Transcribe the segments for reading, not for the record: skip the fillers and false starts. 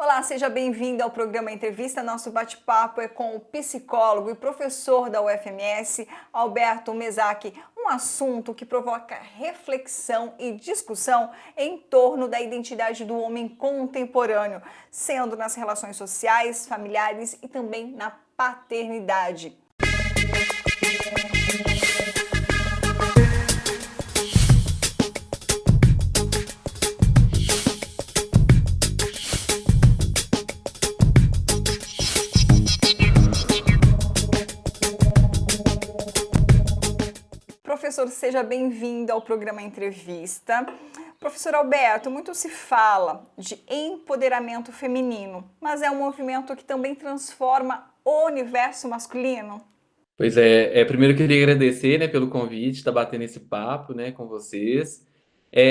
Olá, seja bem-vindo ao programa Entrevista. Nosso bate-papo é com o psicólogo e professor da UFMS, Alberto Mesaque. Um assunto que provoca reflexão e discussão em torno da identidade do homem contemporâneo, sendo nas relações sociais, familiares e também na paternidade. Professor, seja bem-vindo ao programa Entrevista. Professor Alberto, muito se fala de empoderamento feminino, mas é um movimento que também transforma o universo masculino. Pois é, primeiro eu queria agradecer, né, pelo convite, estar batendo esse papo, né, com vocês.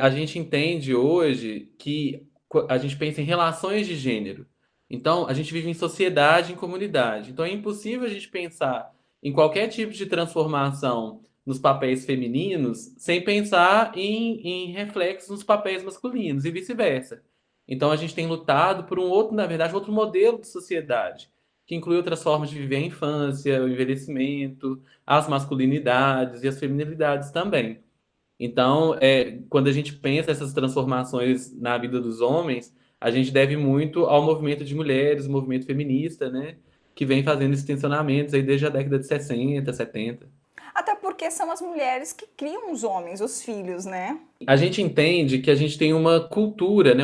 A gente entende hoje que a gente pensa em relações de gênero. Então, a gente vive em sociedade, em comunidade. Então, é impossível a gente pensar em qualquer tipo de transformação nos papéis femininos sem pensar em reflexos nos papéis masculinos e vice-versa. Então, a gente tem lutado por um outro, na verdade, outro modelo de sociedade que inclui outras formas de viver a infância, o envelhecimento, as masculinidades e as feminilidades também. Então, quando a gente pensa essas transformações na vida dos homens, a gente deve muito ao movimento de mulheres, o movimento feminista, né, que vem fazendo esses tensionamentos aí desde a década de 60, 70. Até porque são as mulheres que criam os homens, os filhos, né? A gente entende que a gente tem uma cultura, né,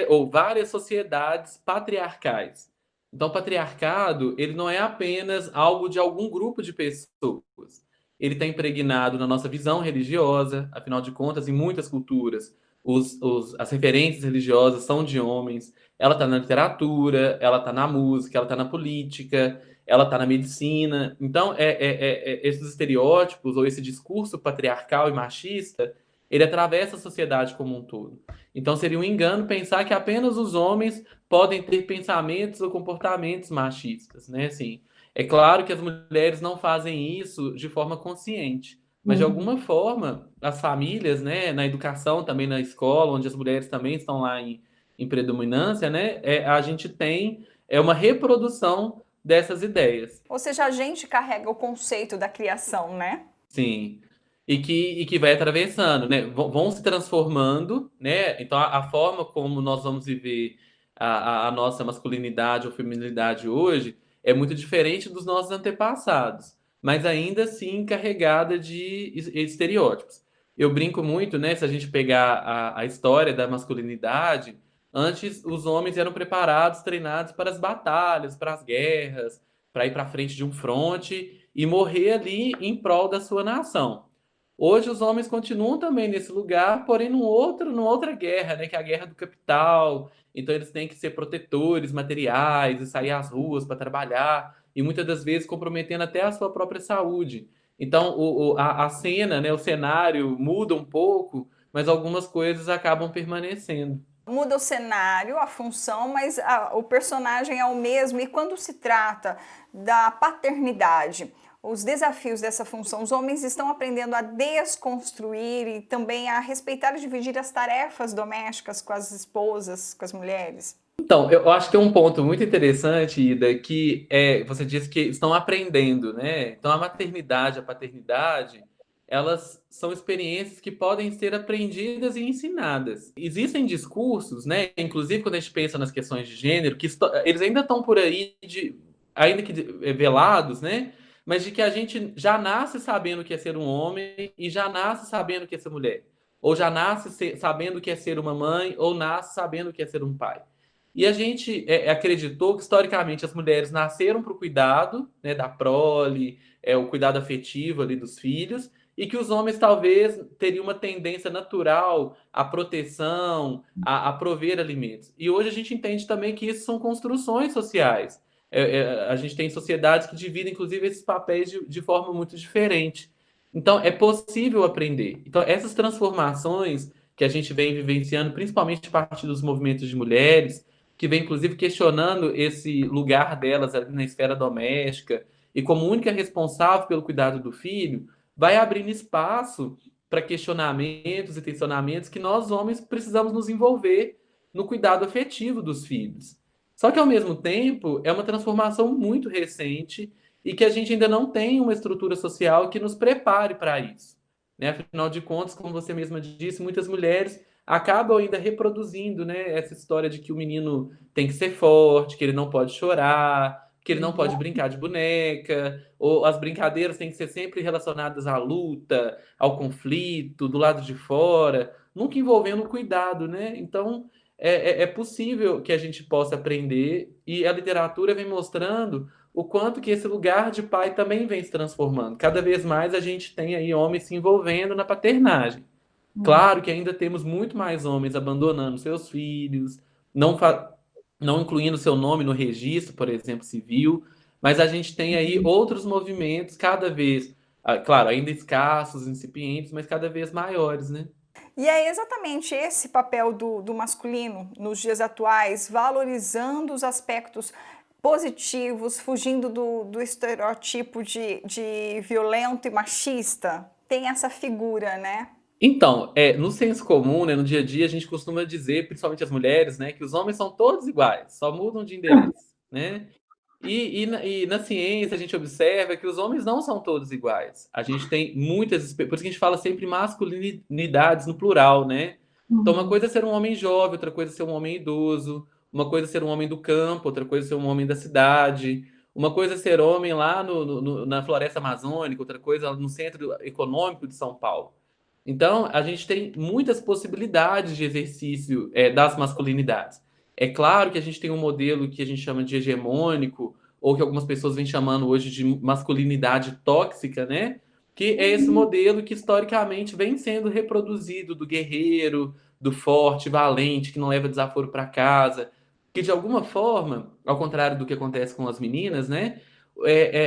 ou várias sociedades patriarcais. Então, o patriarcado, ele não é apenas algo de algum grupo de pessoas. Ele está impregnado na nossa visão religiosa, afinal de contas, em muitas culturas, as referências religiosas são de homens. Ela está na literatura, ela está na música, ela está na política, ela está na medicina. Então, esses estereótipos ou esse discurso patriarcal e machista ele atravessa a sociedade como um todo. Então seria um engano pensar que apenas os homens podem ter pensamentos ou comportamentos machistas, né? Assim, é claro que as mulheres não fazem isso de forma consciente, mas de alguma forma as famílias, né, na educação, também na escola, onde as mulheres também estão lá em predominância, né, a gente tem uma reprodução dessas ideias. Ou seja, a gente carrega o conceito da criação, né? Sim. E que vai atravessando, né? Vão se transformando, né? Então, a forma como nós vamos viver a nossa masculinidade ou feminilidade hoje é muito diferente dos nossos antepassados, mas ainda assim carregada de estereótipos. Eu brinco muito, né? Se a gente pegar a história da masculinidade, antes os homens eram preparados, treinados para as batalhas, para as guerras, para ir para frente de um fronte e morrer ali em prol da sua nação. Hoje os homens continuam também nesse lugar, porém numa outra guerra, né, que é a guerra do capital. Então eles têm que ser protetores materiais e sair às ruas para trabalhar e muitas das vezes comprometendo até a sua própria saúde. Então a cena, né, o cenário muda um pouco, mas algumas coisas acabam permanecendo. Muda o cenário, a função, mas o personagem é o mesmo. E quando se trata da paternidade, os desafios dessa função, os homens estão aprendendo a desconstruir e também a respeitar e dividir as tarefas domésticas com as esposas, com as mulheres. Então, eu acho que tem um ponto muito interessante, Ida, que você disse que estão aprendendo, né? Então, a maternidade, a paternidade, elas são experiências que podem ser aprendidas e ensinadas. Existem discursos, né? Inclusive quando a gente pensa nas questões de gênero, que eles ainda estão por aí, ainda que velados, né? Mas de que a gente já nasce sabendo o que é ser um homem e já nasce sabendo o que é ser mulher. Ou já nasce sabendo o que é ser uma mãe, ou nasce sabendo o que é ser um pai. E a gente acreditou que, historicamente, as mulheres nasceram para o cuidado, né, da prole, o cuidado afetivo ali dos filhos, e que os homens talvez teriam uma tendência natural à proteção, a prover alimentos. E hoje a gente entende também que isso são construções sociais. A gente tem sociedades que dividem, inclusive, esses papéis de forma muito diferente. Então, é possível aprender. Então, essas transformações que a gente vem vivenciando, principalmente a partir dos movimentos de mulheres, que vem inclusive questionando esse lugar delas ali na esfera doméstica e como única responsável pelo cuidado do filho, vai abrindo espaço para questionamentos e tensionamentos que nós homens precisamos nos envolver no cuidado afetivo dos filhos. Só que, ao mesmo tempo, é uma transformação muito recente e que a gente ainda não tem uma estrutura social que nos prepare para isso. Né? Afinal de contas, como você mesma disse, muitas mulheres acabam ainda reproduzindo, né, essa história de que o menino tem que ser forte, que ele não pode chorar, que ele não pode brincar de boneca, ou as brincadeiras têm que ser sempre relacionadas à luta, ao conflito, do lado de fora, nunca envolvendo o cuidado, né? Então, é possível que a gente possa aprender e a literatura vem mostrando o quanto que esse lugar de pai também vem se transformando. Cada vez mais a gente tem aí homens se envolvendo na paternagem. Claro que ainda temos muito mais homens abandonando seus filhos, não, não incluindo seu nome no registro, por exemplo, civil, mas a gente tem aí outros movimentos cada vez, claro, ainda escassos, incipientes, mas cada vez maiores, né? E é exatamente esse papel do masculino nos dias atuais, valorizando os aspectos positivos, fugindo do estereotipo de violento e machista. Tem essa figura, né? Então, no senso comum, né, no dia a dia, a gente costuma dizer, principalmente as mulheres, né, que os homens são todos iguais, só mudam de endereço, né? E na ciência a gente observa que os homens não são todos iguais. A gente tem muitas, por isso que a gente fala sempre masculinidades no plural, né? Então, uma coisa é ser um homem jovem, outra coisa é ser um homem idoso, uma coisa é ser um homem do campo, outra coisa é ser um homem da cidade, uma coisa é ser homem lá na floresta amazônica, outra coisa no centro econômico de São Paulo. Então, a gente tem muitas possibilidades de exercício, das masculinidades. É claro que a gente tem um modelo que a gente chama de hegemônico, ou que algumas pessoas vêm chamando hoje de masculinidade tóxica, né? Que é esse modelo que historicamente vem sendo reproduzido do guerreiro, do forte, valente, que não leva desaforo para casa, que de alguma forma, ao contrário do que acontece com as meninas, né?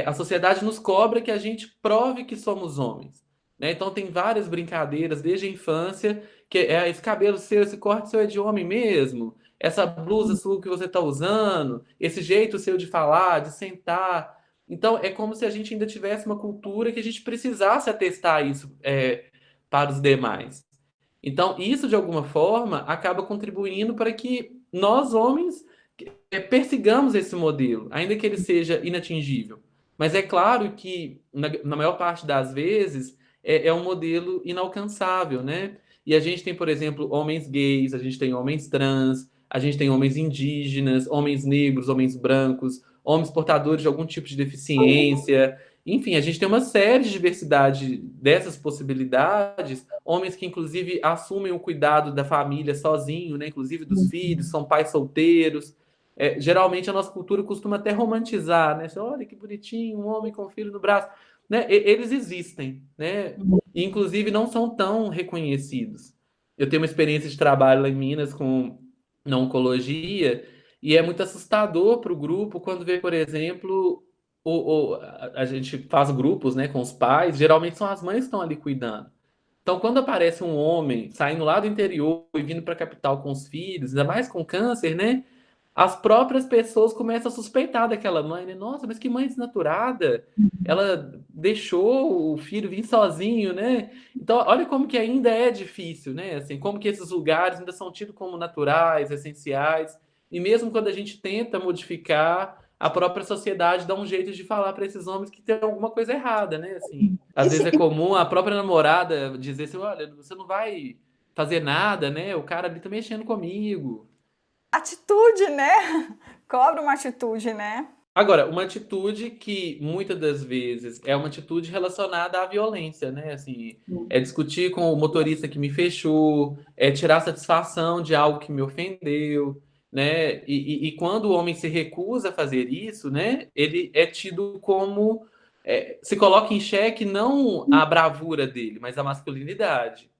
A sociedade nos cobra que a gente prove que somos homens. Né? Então tem várias brincadeiras desde a infância, que esse cabelo seu, esse corte seu é de homem mesmo, essa blusa sua que você está usando, esse jeito seu de falar, de sentar. Então é como se a gente ainda tivesse uma cultura que a gente precisasse atestar isso, para os demais. Então isso de alguma forma acaba contribuindo para que nós homens persigamos esse modelo, ainda que ele seja inatingível. Mas é claro que, na maior parte das vezes, é um modelo inalcançável, né? E a gente tem, por exemplo, homens gays, a gente tem homens trans, a gente tem homens indígenas, homens negros, homens brancos, homens portadores de algum tipo de deficiência. Enfim, a gente tem uma série de diversidade dessas possibilidades, homens que, inclusive, assumem o cuidado da família sozinho, né? Inclusive dos filhos, são pais solteiros. Geralmente a nossa cultura costuma até romantizar, né? Você, olha que bonitinho, um homem com um filho no braço. Né? Eles existem, né? E, inclusive, não são tão reconhecidos. Eu tenho uma experiência de trabalho lá em Minas na oncologia e é muito assustador para o grupo quando vê, por exemplo, a gente faz grupos, né, com os pais, geralmente são as mães que estão ali cuidando. Então, quando aparece um homem saindo lá do interior e vindo para a capital com os filhos, ainda mais com câncer, né? As próprias pessoas começam a suspeitar daquela mãe, né? Nossa, mas que mãe desnaturada! Ela deixou o filho vir sozinho, né? Então, olha como que ainda é difícil, né? Assim, como que esses lugares ainda são tidos como naturais, essenciais, e mesmo quando a gente tenta modificar, a própria sociedade dá um jeito de falar para esses homens que tem alguma coisa errada, né? Assim, às vezes é comum a própria namorada dizer assim, olha, você não vai fazer nada, né? O cara ali tá mexendo comigo. Atitude, né? Cobra uma atitude, né? Agora, uma atitude que muitas das vezes é uma atitude relacionada à violência, né? Assim, é discutir com o motorista que me fechou, é tirar satisfação de algo que me ofendeu, né? E quando o homem se recusa a fazer isso, né? Ele é tido como se coloca em xeque não a bravura dele, mas a masculinidade,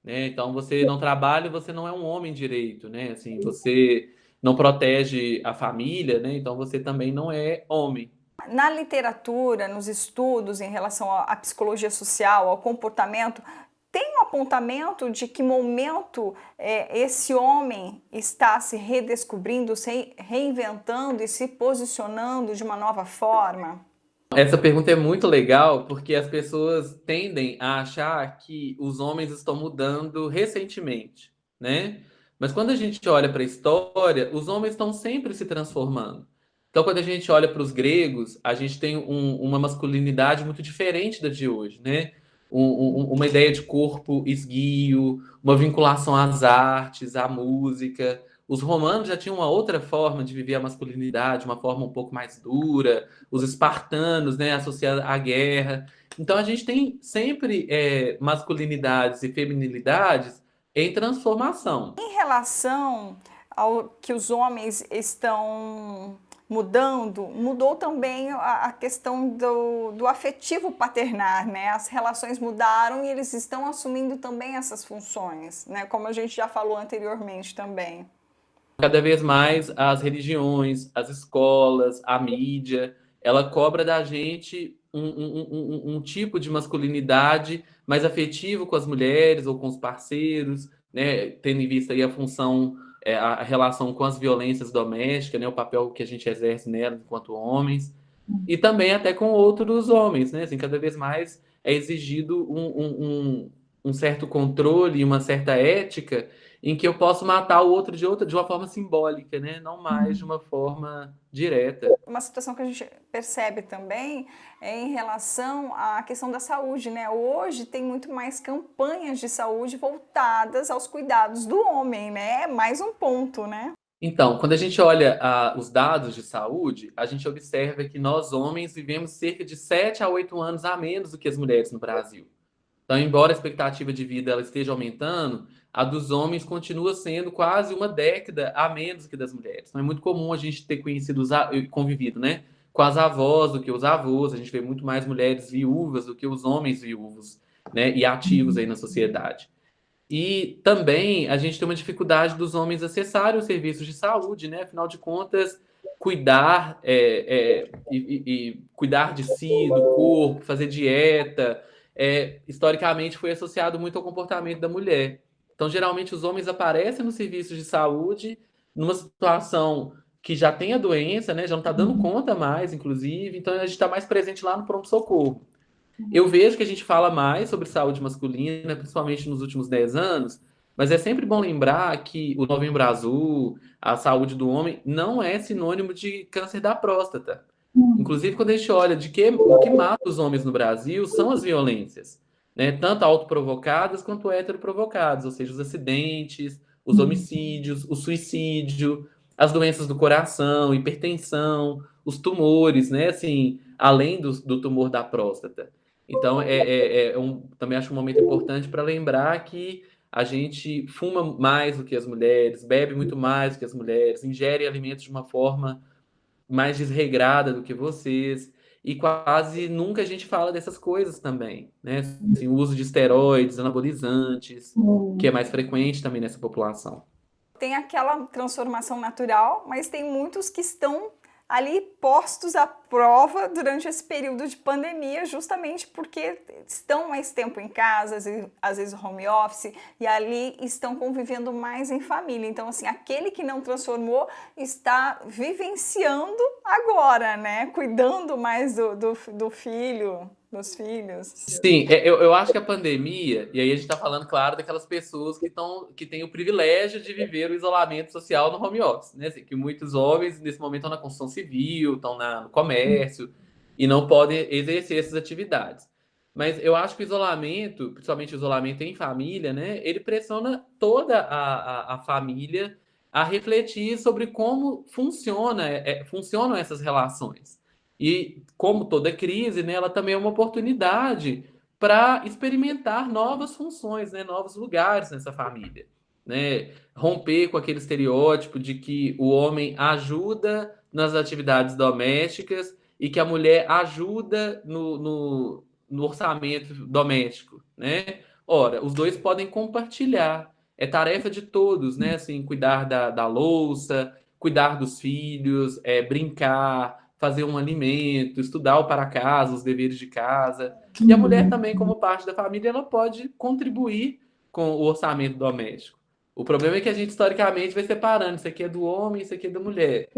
né? Então você não trabalha, você não é um homem direito, né? Assim, você não protege a família, né? Então você também não é homem. Na literatura, nos estudos em relação à psicologia social, ao comportamento, tem um apontamento de que momento esse homem está se redescobrindo, se reinventando e se posicionando de uma nova forma? Essa pergunta é muito legal porque as pessoas tendem a achar que os homens estão mudando recentemente, né? Mas quando a gente olha para a história, os homens estão sempre se transformando. Então, quando a gente olha para os gregos, a gente tem uma masculinidade muito diferente da de hoje, né? Uma ideia de corpo esguio, uma vinculação às artes, à música. Os romanos já tinham uma outra forma de viver a masculinidade, uma forma um pouco mais dura. Os espartanos, né, associados à guerra. Então, a gente tem sempre masculinidades e feminilidades em transformação. Em relação ao que os homens estão mudando, mudou também a questão do afetivo paternar, né? As relações mudaram e eles estão assumindo também essas funções, né? Como a gente já falou anteriormente também. Cada vez mais as religiões, as escolas, a mídia, ela cobra da gente um tipo de masculinidade mais afetivo com as mulheres ou com os parceiros, né? Tendo em vista aí a função, a relação com as violências domésticas, né? O papel que a gente exerce nela enquanto homens, e também até com outros homens, né? Assim, cada vez mais é exigido um certo controle, uma certa ética em que eu posso matar o outro de uma forma simbólica, né? Não mais de uma forma direta. Uma situação que a gente percebe também é em relação à questão da saúde, né? Hoje tem muito mais campanhas de saúde voltadas aos cuidados do homem, né? É mais um ponto, né? Então, quando a gente olha os dados de saúde, a gente observa que nós homens vivemos cerca de 7 a 8 anos a menos do que as mulheres no Brasil. Então, embora a expectativa de vida ela esteja aumentando, a dos homens continua sendo quase uma década a menos que das mulheres. Então, é muito comum a gente ter conhecido, convivido, né, com as avós do que os avós. A gente vê muito mais mulheres viúvas do que os homens viúvos, né, e ativos aí na sociedade. E também a gente tem uma dificuldade dos homens acessarem os serviços de saúde, né? Afinal de contas, cuidar e cuidar de si, do corpo, fazer dieta, historicamente foi associado muito ao comportamento da mulher. Então, geralmente, os homens aparecem nos serviços de saúde numa situação que já tem a doença, né? Já não está dando conta mais, inclusive. Então, a gente está mais presente lá no pronto-socorro. Eu vejo que a gente fala mais sobre saúde masculina, principalmente nos últimos 10 anos, mas é sempre bom lembrar que o Novembro Azul, a saúde do homem, não é sinônimo de câncer da próstata. Inclusive, quando a gente olha o que mata os homens no Brasil são as violências, né? Tanto autoprovocadas quanto heteroprovocadas, ou seja, os acidentes, os homicídios, o suicídio, as doenças do coração, hipertensão, os tumores, né? Assim, além do tumor da próstata. Então, também acho um momento importante para lembrar que a gente fuma mais do que as mulheres, bebe muito mais do que as mulheres, ingere alimentos de uma forma mais desregrada do que vocês, e quase nunca a gente fala dessas coisas também, né? Assim, o uso de esteroides, anabolizantes, que é mais frequente também nessa população. Tem aquela transformação natural, mas tem muitos que estão ali postos à prova durante esse período de pandemia, justamente porque estão mais tempo em casa, às vezes home office, e ali estão convivendo mais em família. Então, assim, aquele que não transformou está vivenciando agora, né? Cuidando mais do filho, dos filhos. Sim, eu acho que a pandemia, e aí a gente está falando, claro, daquelas pessoas que têm o privilégio de viver o isolamento social no home office, né? Assim, que muitos homens, nesse momento, estão na construção civil, estão no comércio, e não podem exercer essas atividades. Mas eu acho que o isolamento, principalmente o isolamento em família, né? Ele pressiona toda a família a refletir sobre como funcionam essas relações. E como toda crise, né, ela também é uma oportunidade para experimentar novas funções, né, novos lugares nessa família, né? Romper com aquele estereótipo de que o homem ajuda nas atividades domésticas e que a mulher ajuda no orçamento doméstico, né? Ora, os dois podem compartilhar. É tarefa de todos, né? Assim, cuidar da louça, cuidar dos filhos, brincar, fazer um alimento, estudar o para casa, os deveres de casa. E a mulher também, como parte da família, ela pode contribuir com o orçamento doméstico. O problema é que a gente, historicamente, vai separando. Isso aqui é do homem, isso aqui é da mulher.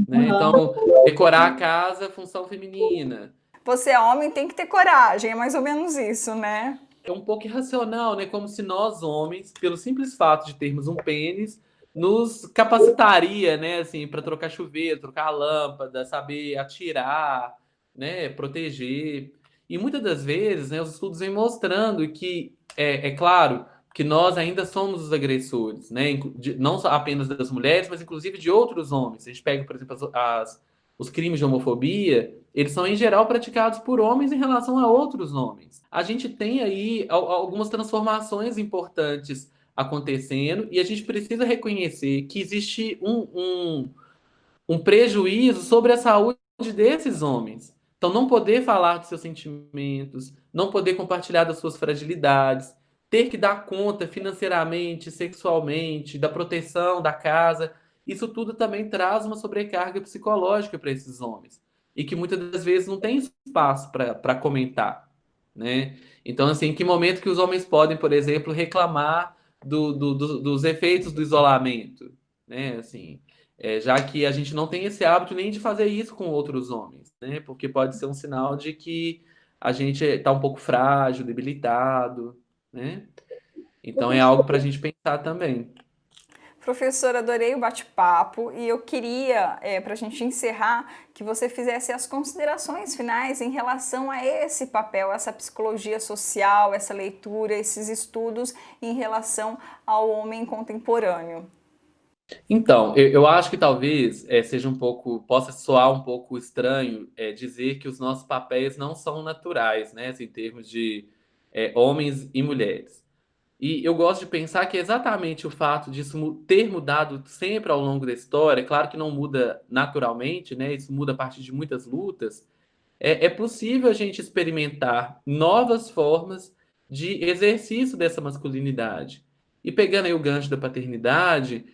Né? Então, decorar a casa, função feminina. Você é homem, tem que ter coragem, é mais ou menos isso, né? é um pouco irracional, né? Como se nós, homens, pelo simples fato de termos um pênis, nos capacitaria, né, assim, para trocar chuveiro, trocar lâmpada, saber atirar, né, proteger. E muitas das vezes, né, os estudos vêm mostrando que, é claro, que nós ainda somos os agressores, né, não só apenas das mulheres, mas inclusive de outros homens. Se a gente pega, por exemplo, os crimes de homofobia, eles são em geral praticados por homens em relação a outros homens. A gente tem aí algumas transformações importantes acontecendo e a gente precisa reconhecer que existe um prejuízo sobre a saúde desses homens. Então, não poder falar dos seus sentimentos, não poder compartilhar das suas fragilidades, ter que dar conta financeiramente, sexualmente, da proteção da casa, isso tudo também traz uma sobrecarga psicológica para esses homens. E que muitas das vezes não tem espaço para comentar, né? Então, assim, em que momento que os homens podem, por exemplo, reclamar dos efeitos do isolamento, né? Assim, já que a gente não tem esse hábito nem de fazer isso com outros homens, né? Porque pode ser um sinal de que a gente está um pouco frágil, debilitado, né? Então é algo para a gente pensar também. Professor, adorei o bate-papo e eu queria, para a gente encerrar, que você fizesse as considerações finais em relação a esse papel, essa psicologia social, essa leitura, esses estudos em relação ao homem contemporâneo. Então, eu acho que talvez seja um pouco, possa soar um pouco estranho dizer que os nossos papéis não são naturais, né? Assim, em termos de homens e mulheres. E eu gosto de pensar que é exatamente o fato disso ter mudado sempre ao longo da história, claro que não muda naturalmente, né? Isso muda a partir de muitas lutas. É possível a gente experimentar novas formas de exercício dessa masculinidade. E pegando aí o gancho da paternidade,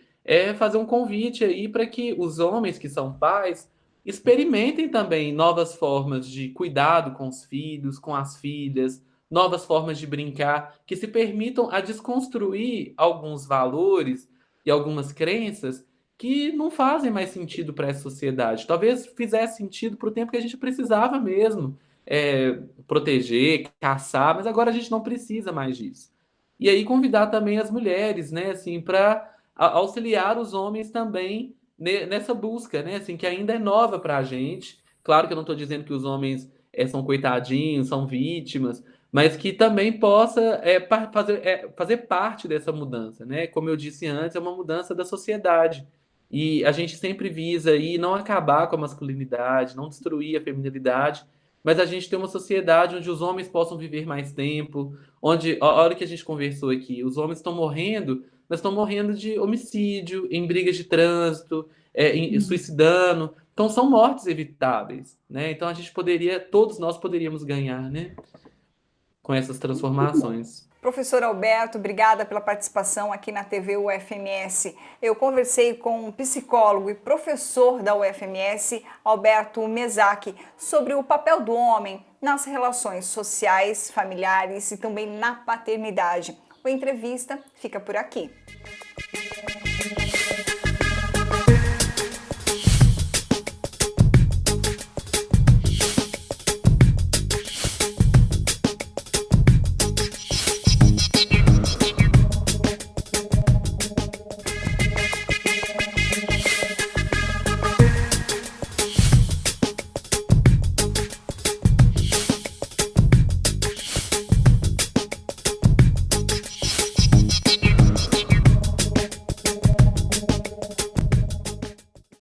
fazer um convite aí para que os homens que são pais experimentem também novas formas de cuidado com os filhos, com as filhas, novas formas de brincar, que se permitam a desconstruir alguns valores e algumas crenças que não fazem mais sentido para essa sociedade. Talvez fizesse sentido para o tempo que a gente precisava mesmo proteger, caçar, mas agora a gente não precisa mais disso. E aí convidar também as mulheres, né, assim, para auxiliar os homens também nessa busca, né, assim, que ainda é nova para a gente. Claro que eu não estou dizendo que os homens são coitadinhos, são vítimas, mas que também possa fazer parte dessa mudança, né? Como eu disse antes, é uma mudança da sociedade. E a gente sempre visa aí não acabar com a masculinidade, não destruir a feminilidade, mas a gente tem uma sociedade onde os homens possam viver mais tempo, onde, a hora que a gente conversou aqui, os homens estão morrendo, mas estão morrendo de homicídio, em brigas de trânsito, suicidando. Então são mortes evitáveis, né? Então a gente poderia, todos nós poderíamos ganhar, né? Com essas transformações. Professor Alberto, obrigada pela participação aqui na TV UFMS. Eu conversei com o psicólogo e professor da UFMS, Alberto Mesaque, sobre o papel do homem nas relações sociais, familiares e também na paternidade. A entrevista fica por aqui.